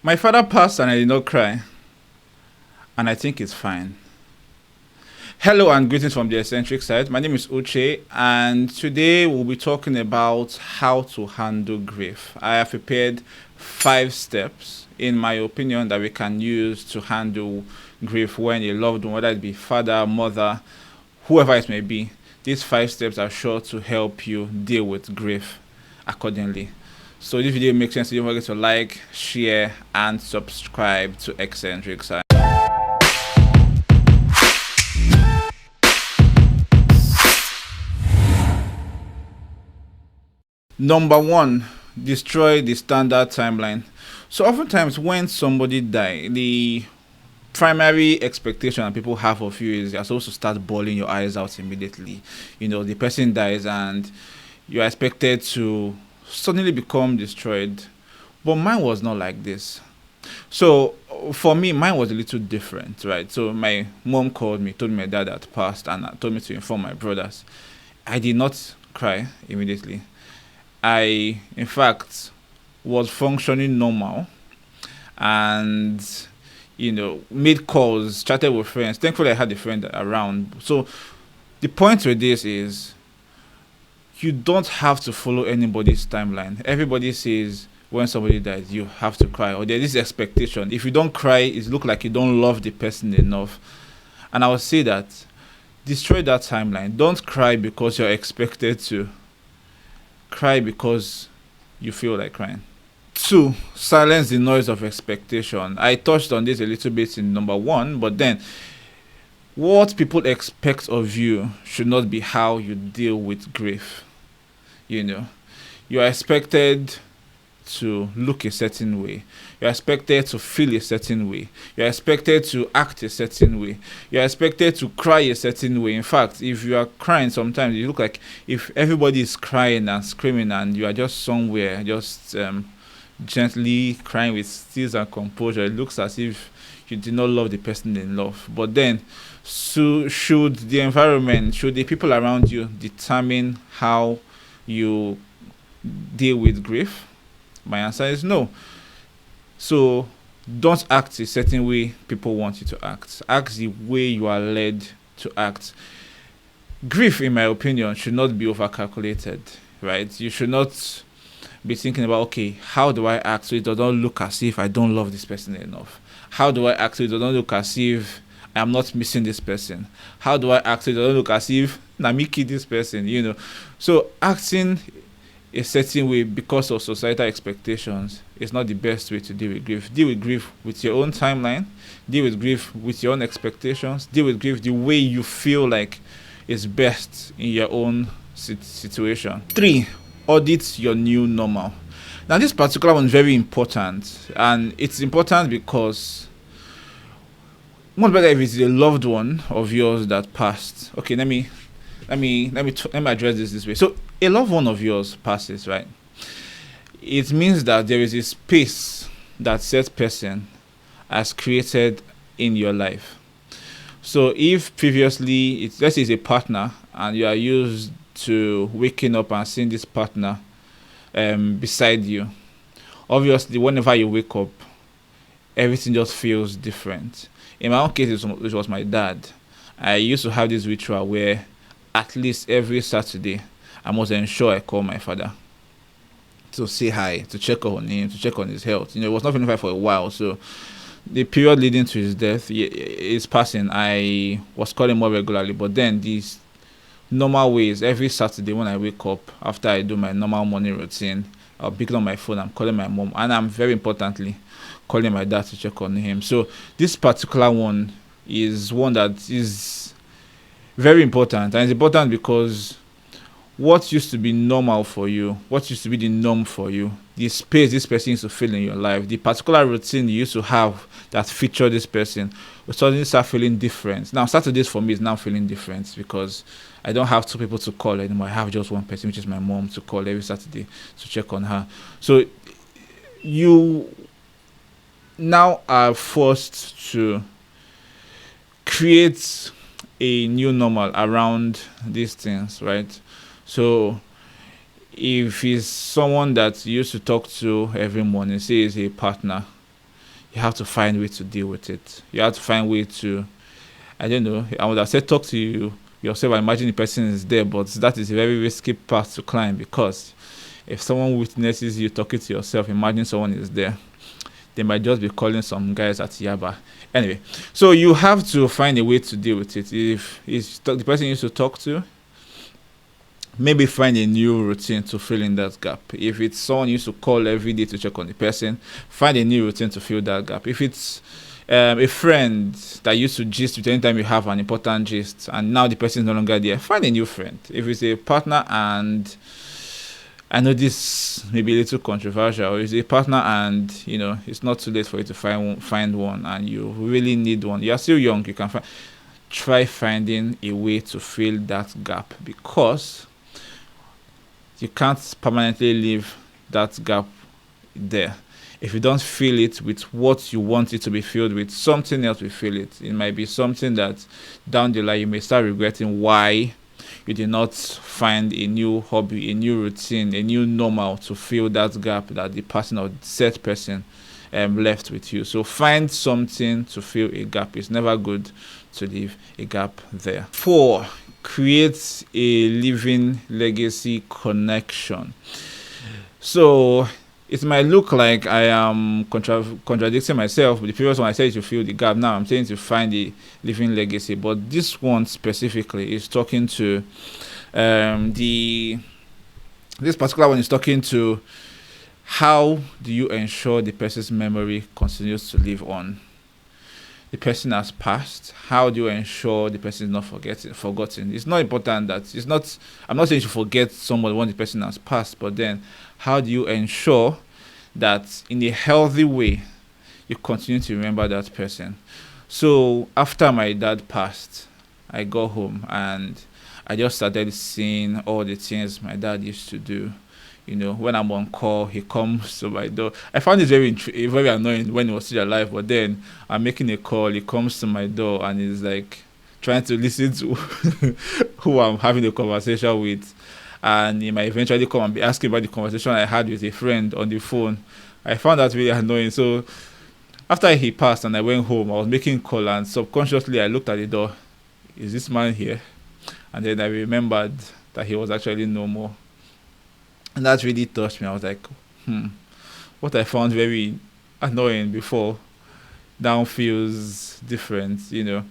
My father passed and I did not cry, and I think it's fine. Hello and greetings from the Eccentric Side. My name is Uche, and today we'll be talking about how to handle grief. I have prepared 5 steps, in my opinion, that we can use to handle grief when a loved one, whether it be father, mother, whoever it may be. These 5 steps are sure to help you deal with grief accordingly. So, if this video makes sense, don't forget to like, share, and subscribe to Eccentric Side. Number one, destroy the standard timeline. So oftentimes when somebody die, the primary expectation that people have of you is you're supposed to start bawling your eyes out immediately. The person dies and you're expected to suddenly become destroyed. But mine was not like this. So for me, mine was a little different, right? So my mom called me, told me my dad had passed, and told me to inform my brothers. I did not cry immediately. I, in fact, was functioning normal and, made calls, chatted with friends. Thankfully, I had a friend around. So, the point with this is you don't have to follow anybody's timeline. Everybody says when somebody dies, you have to cry, or there's this expectation. If you don't cry, it looks like you don't love the person enough. And I would say that destroy that timeline. Don't cry because you're expected to. Cry because you feel like crying. 2, silence the noise of expectation. I touched on this a little bit in number 1, but then what people expect of you should not be how you deal with grief. You are expected to look a certain way. You're expected to feel a certain way. You're expected to act a certain way. You're expected to cry a certain way. In fact, if you are crying, sometimes you look like if everybody is crying and screaming and you are just somewhere, just gently crying with tears and composure, it looks as if you did not love the person in love. But then, so should the environment, should the people around you determine how you deal with grief? My answer is no. So don't act a certain way people want you to act. Act the way you are led to act. Grief, in my opinion, should not be overcalculated, right? You should not be thinking about, okay, how do I act so it doesn't look as if I don't love this person enough? How do I act so it doesn't look as if I'm not missing this person? How do I act so it doesn't look as if Namiki this person? So acting a certain way because of societal expectations is not the best way to deal with grief. Deal with grief with your own timeline. Deal with grief with your own expectations. Deal with grief the way you feel like is best in your own situation. 3, audit your new normal. Now, this particular one is very important, and it's important because much better if it's a loved one of yours that passed. Okay, let me address this way. So a loved one of yours passes, right? It means that there is a space that said person has created in your life. So if previously let's say it's a partner and you are used to waking up and seeing this partner beside you, obviously whenever you wake up, everything just feels different. In my own case, it was my dad. I used to have this ritual where at least every Saturday I must ensure I call my father to say hi, to check on him, to check on his health. It was not feeling fine for a while. So the period leading to his death, his passing, I was calling more regularly. But then these normal ways, every Saturday when I wake up, after I do my normal morning routine, I'll pick up my phone, I'm calling my mom, and I'm very importantly calling my dad to check on him. So this particular one is one that is very important, and it's important because what used to be normal for you, what used to be the norm for you, the space this person used to fill in your life, the particular routine you used to have that featured this person, will suddenly start feeling different. Now, Saturdays for me is now feeling different because I don't have 2 people to call anymore. I have just one person, which is my mom, to call every Saturday to check on her. So you now are forced to create a new normal around these things, right? So if he's someone that you used to talk to every morning, say he's a partner, you have to find a way to deal with it. You have to find a way to, I don't know, I would have said talk to you yourself. I imagine the person is there, but that is a very risky path to climb, because if someone witnesses you talking to yourself, imagine someone is there, they might just be calling some guys at Yaba. Anyway, so you have to find a way to deal with it. If it's the person you used to talk to, maybe find a new routine to fill in that gap. If it's someone you used to call every day to check on the person, find a new routine to fill that gap. If it's a friend that used to gist with anytime you have an important gist, and now the person is no longer there, find a new friend. If it's a partner, and I know this may be a little controversial, if it's a partner and it's not too late for you to find one, and you really need one, you're still young, you can try finding a way to fill that gap, because you can't permanently leave that gap there. If you don't fill it with what you want it to be filled with, something else will fill it. It might be something that down the line you may start regretting why you did not find a new hobby, a new routine, a new normal to fill that gap that the person or said person left with you. So find something to fill a gap. It's never good to leave a gap there. 4, create a living legacy connection. So it might look like I am contradicting myself. With the previous one I said to fill the gap. Now I'm saying to find a living legacy. But this one specifically is talking to this particular one is talking to how do you ensure the person's memory continues to live on. The person has passed. How do you ensure the person is not forgotten? It's not important that I'm not saying you forget somebody when the person has passed, but then how do you ensure that in a healthy way you continue to remember that person? So after my dad passed, I got home and I just started seeing all the things my dad used to do. When I'm on call, he comes to my door. I found it very annoying when he was still alive, but then I'm making a call, he comes to my door and he's like trying to listen to who I'm having a conversation with. And he might eventually come and be asking about the conversation I had with a friend on the phone. I found that really annoying. So after he passed and I went home, I was making a call and subconsciously I looked at the door. Is this man here? And then I remembered that he was actually no more. And that really touched me. I was like, what I found very annoying before now feels different, The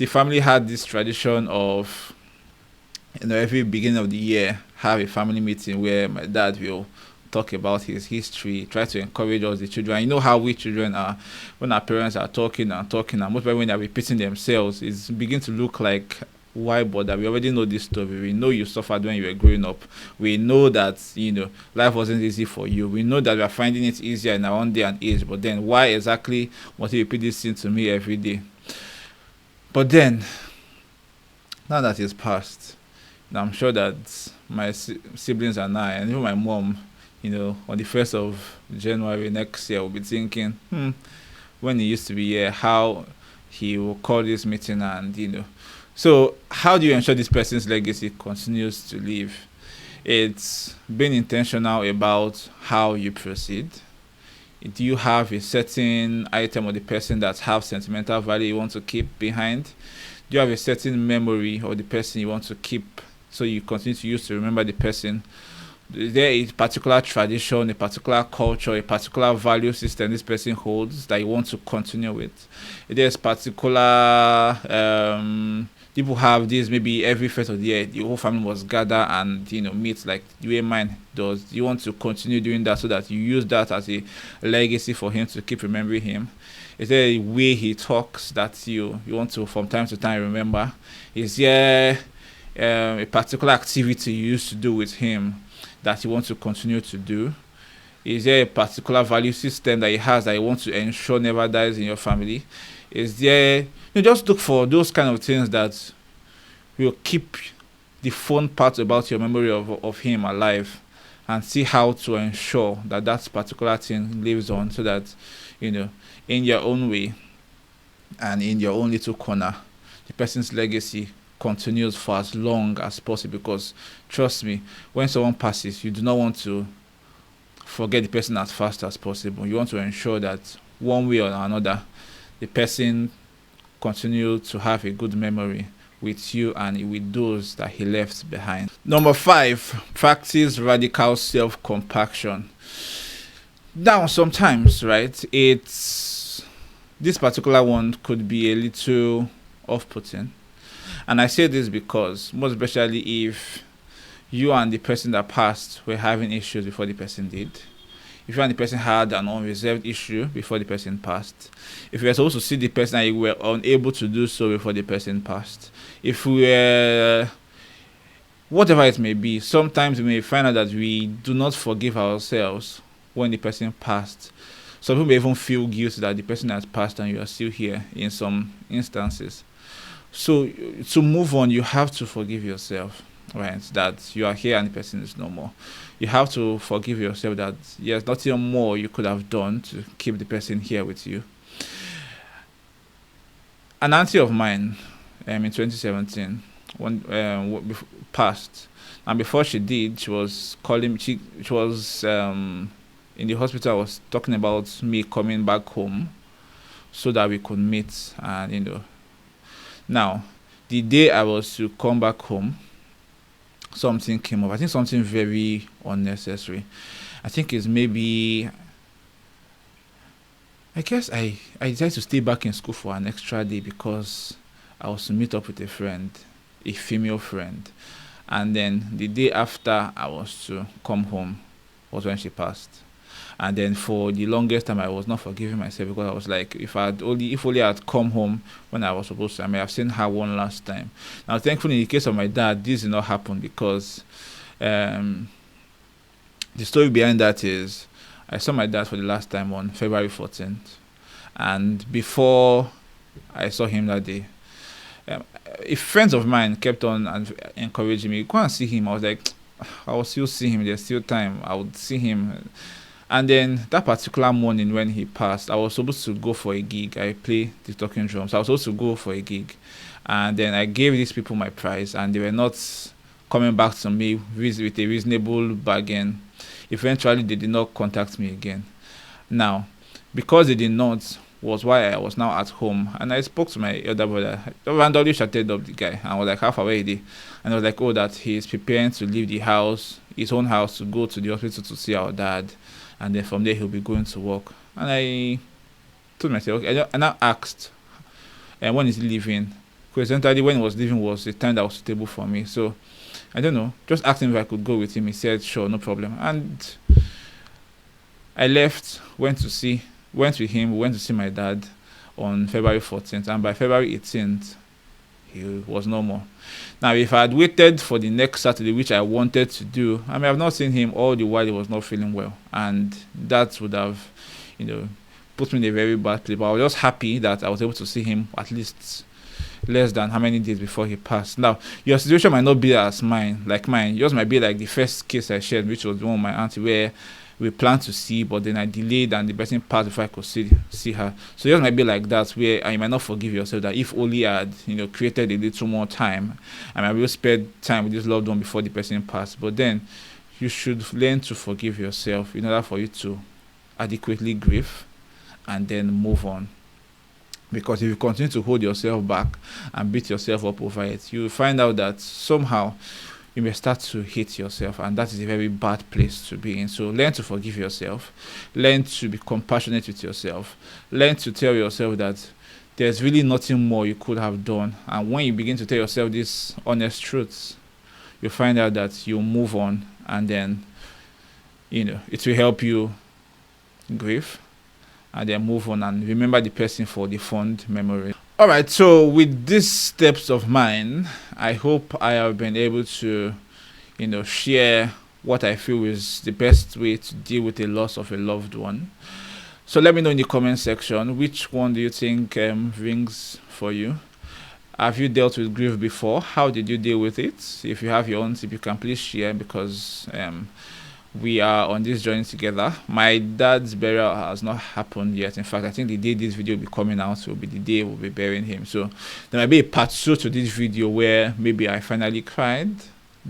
family had this tradition of, every beginning of the year, have a family meeting where my dad will talk about his history, try to encourage us, the children. You know how we children are, when our parents are talking, and most people when they're repeating themselves, it's begin to look like, why bother? We already know this story. We know you suffered when you were growing up. We know that life wasn't easy for you. We know that we are finding it easier in our own day and age. But then why exactly must you repeat this thing to me every day? But then now that it's past, I'm sure that my siblings and I, and even my mom, on the 1st of January next year, will be thinking, when he used to be here, how he will call this meeting and So how do you ensure this person's legacy continues to live? It's being intentional about how you proceed. Do you have a certain item of the person that have sentimental value you want to keep behind? Do you have a certain memory of the person you want to keep so you continue to use to remember the person? Is there a particular tradition, a particular culture, a particular value system this person holds that you want to continue with? Is there a particular people have this, maybe every first of the year the whole family must gather and meet like the way mine does. You want to continue doing that so that you use that as a legacy for him to keep remembering him? Is there a way he talks that you want to from time to time remember? Is there a particular activity you used to do with him that you want to continue to do? Is there a particular value system that he has that you want to ensure never dies in your family? Is there just look for those kind of things that will keep the fun part about your memory of him alive, and see how to ensure that particular thing lives on, so that in your own way and in your own little corner, the person's legacy continues for as long as possible. Because trust me, when someone passes, you do not want to forget the person as fast as possible. You want to ensure that one way or another, the person continue to have a good memory with you and with those that he left behind. Number 5, practice radical self-compassion. Now, sometimes, right, it's this particular one could be a little off-putting. And I say this because, most especially if you and the person that passed were having issues before the person did, if you and the person had an unresolved issue before the person passed, if you were supposed to see the person and you were unable to do so before the person passed, if we were, whatever it may be, sometimes we may find out that we do not forgive ourselves when the person passed. Some people may even feel guilty that the person has passed and you are still here in some instances. So to move on, you have to forgive yourself, right? That you are here and the person is no more. You have to forgive yourself that yes, nothing more you could have done to keep the person here with you. An auntie of mine, in 2017, passed, and before she did, she was calling. She was in the hospital. I was talking about me coming back home, so that we could meet, and Now, the day I was to come back home, something came up. I think something very unnecessary. I think it's maybe, I guess I decided to stay back in school for an extra day because I was to meet up with a friend, a female friend. And then the day after I was to come home was when she passed. And then for the longest time, I was not forgiving myself because I was like, if only I'd come home when I was supposed to, I may have seen her one last time. Now, thankfully, in the case of my dad, this did not happen because the story behind that is I saw my dad for the last time on February 14th. And before I saw him that day, if friends of mine kept on and encouraging me, go and see him. I was like, I will still see him. There's still time. I would see him. And then that particular morning when he passed, I was supposed to go for a gig. I play the talking drums. I was supposed to go for a gig. And then I gave these people my price, and they were not coming back to me with a reasonable bargain. Eventually, they did not contact me again. Now, because they did not, was why I was now at home. And I spoke to my elder brother. I randomly chatted up the guy, and I was like, half away day. And I was like, oh, that he's preparing to leave the house, his own house, to go to the hospital to see our dad. And then from there, he'll be going to work. And I told myself, okay, and I asked, and when is he leaving? Coincidentally, when he was leaving was the time that was suitable for me. So, I don't know, just asked him if I could go with him. He said, sure, no problem. And I left, went with him, went to see my dad on February 14th. And by February 18th, he was no more. Now, if I had waited for the next Saturday, which I wanted to do, I may have not seen him all the while he was not feeling well. And that would have, put me in a very bad place. But I was just happy that I was able to see him at least less than how many days before he passed. Now, your situation might not be as mine. Yours might be like the first case I shared, which was the one with my auntie, where we planned to see, but then I delayed and the person passed before I could see her. So yours might be like that, where you might not forgive yourself that if only I had, created a little more time, and I will spend time with this loved one before the person passed. But then you should learn to forgive yourself in order for you to adequately grieve and then move on. Because if you continue to hold yourself back and beat yourself up over it, you will find out that somehow you may start to hate yourself, and that is a very bad place to be in. So learn to forgive yourself, learn to be compassionate with yourself, learn to tell yourself that there's really nothing more you could have done. And when you begin to tell yourself these honest truths, you'll find out that you'll move on, and then it will help you grieve and then move on and remember the person for the fond memory. All right, so with these steps of mine, I hope I have been able to, share what I feel is the best way to deal with the loss of a loved one. So let me know in the comment section, which one do you think rings for you? Have you dealt with grief before? How did you deal with it? If you have your own tip, you can please share, because we are on this journey together. My dad's burial has not happened yet. In fact, I think the day this video will be coming out will be the day we'll be burying him. So there might be a part 2 to this video where maybe I finally cried,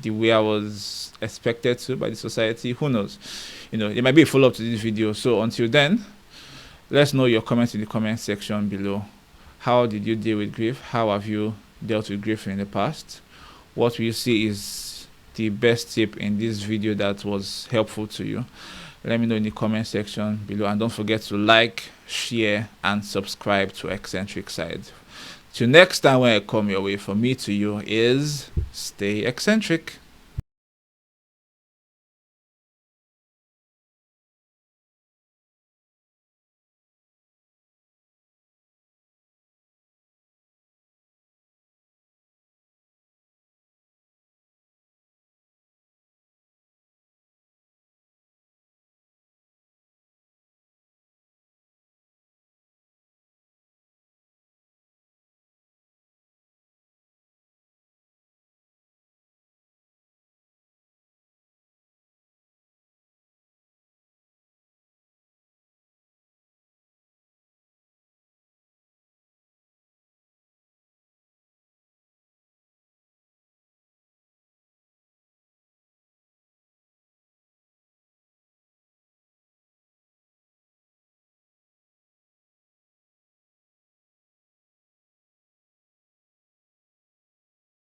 the way I was expected to by the society. Who knows? It might be a follow-up to this video. So until then, let's know your comments in the comment section below. How did you deal with grief? How have you dealt with grief in the past? What will you see is the best tip in this video that was helpful to you? Let me know in the comment section below, and don't forget to like, share, and subscribe to Eccentric Side. Till next time when I come your way, from me to you is stay eccentric.